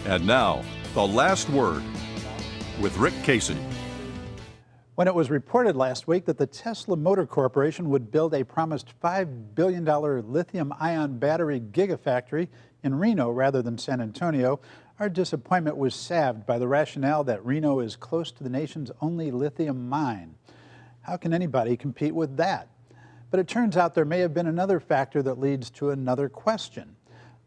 And now, the last word with Rick Casey. When it was reported last week that the Tesla Motor Corporation would build a promised $5 billion lithium-ion battery gigafactory in Reno rather than San Antonio, our disappointment was salved by the rationale that Reno is close to the nation's only lithium mine. How can anybody compete with that? But it turns out there may have been another factor that leads to another question.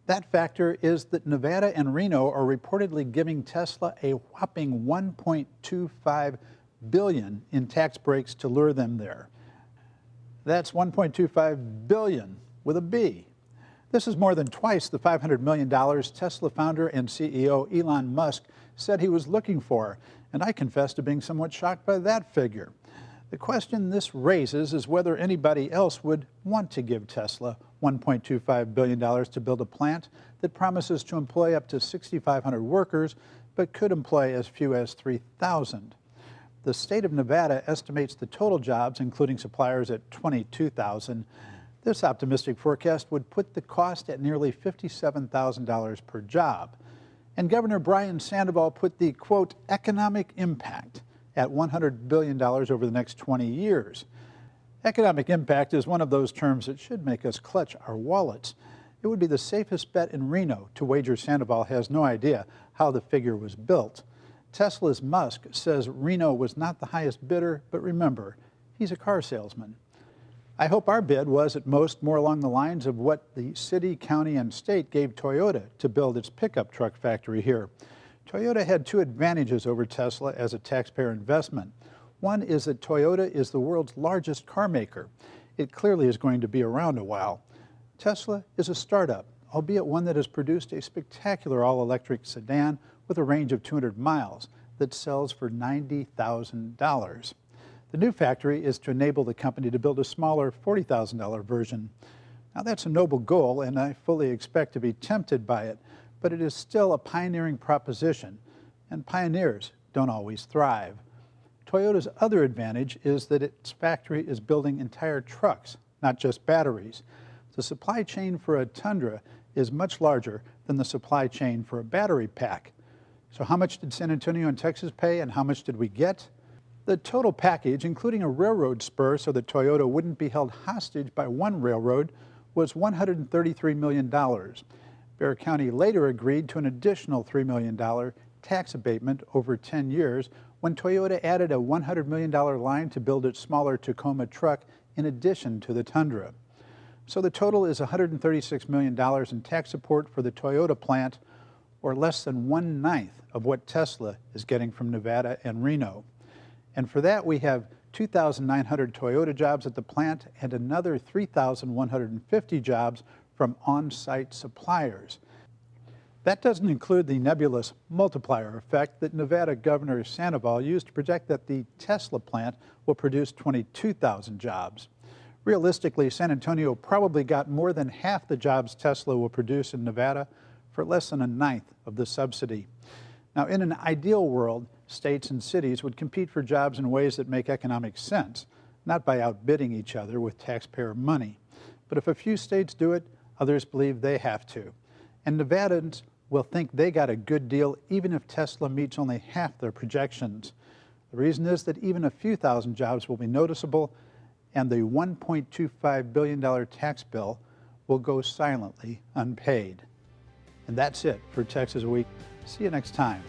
That factor is that Nevada and Reno are reportedly giving Tesla a whopping $1.25 billion in tax breaks to lure them there. That's $1.25 billion with a B. This is more than twice the $500 million Tesla founder and CEO Elon Musk said he was looking for, and I confess to being somewhat shocked by that figure. The question this raises is whether anybody else would want to give Tesla $1.25 billion to build a plant that promises to employ up to 6,500 workers, but could employ as few as 3,000. The state of Nevada estimates the total jobs, including suppliers, at 22,000. This optimistic forecast would put the cost at nearly $57,000 per job. And Governor Brian Sandoval put the, quote, economic impact at $100 billion over the next 20 years. Economic impact is one of those terms that should make us clutch our wallets. It would be the safest bet in Reno to wager Sandoval has no idea how the figure was built. Tesla's Musk says Reno was not the highest bidder, but remember, he's a car salesman. I hope our bid was at most more along the lines of what the city, county, and state gave Toyota to build its pickup truck factory here. Toyota had two advantages over Tesla as a taxpayer investment. One is that Toyota is the world's largest car maker. It clearly is going to be around a while. Tesla is a startup, albeit one that has produced a spectacular all-electric sedan with a range of 200 miles that sells for $90,000. The new factory is to enable the company to build a smaller $40,000 version. Now that's a noble goal, and I fully expect to be tempted by it, but it is still a pioneering proposition, and pioneers don't always thrive. Toyota's other advantage is that its factory is building entire trucks, not just batteries. The supply chain for a Tundra is much larger than the supply chain for a battery pack. So how much did San Antonio and Texas pay, and how much did we get? The total package, including a railroad spur so that Toyota wouldn't be held hostage by one railroad, was $133 million. Bexar County later agreed to an additional $3 million tax abatement over 10 years when Toyota added a $100 million line to build its smaller Tacoma truck in addition to the Tundra. So the total is $136 million in tax support for the Toyota plant, or less than 1/9 of what Tesla is getting from Nevada and Reno. And for that, we have 2,900 Toyota jobs at the plant and another 3,150 jobs from on-site suppliers. That doesn't include the nebulous multiplier effect that Nevada Governor Sandoval used to project that the Tesla plant will produce 22,000 jobs. Realistically, San Antonio probably got more than half the jobs Tesla will produce in Nevada for less than 1/9 of the subsidy. Now, in an ideal world, states and cities would compete for jobs in ways that make economic sense, not by outbidding each other with taxpayer money. But if a few states do it, others believe they have to. And Nevadans will think they got a good deal even if Tesla meets only half their projections. The reason is that even a few thousand jobs will be noticeable, and the $1.25 billion tax bill will go silently unpaid. And that's it for Texas Week. See you next time.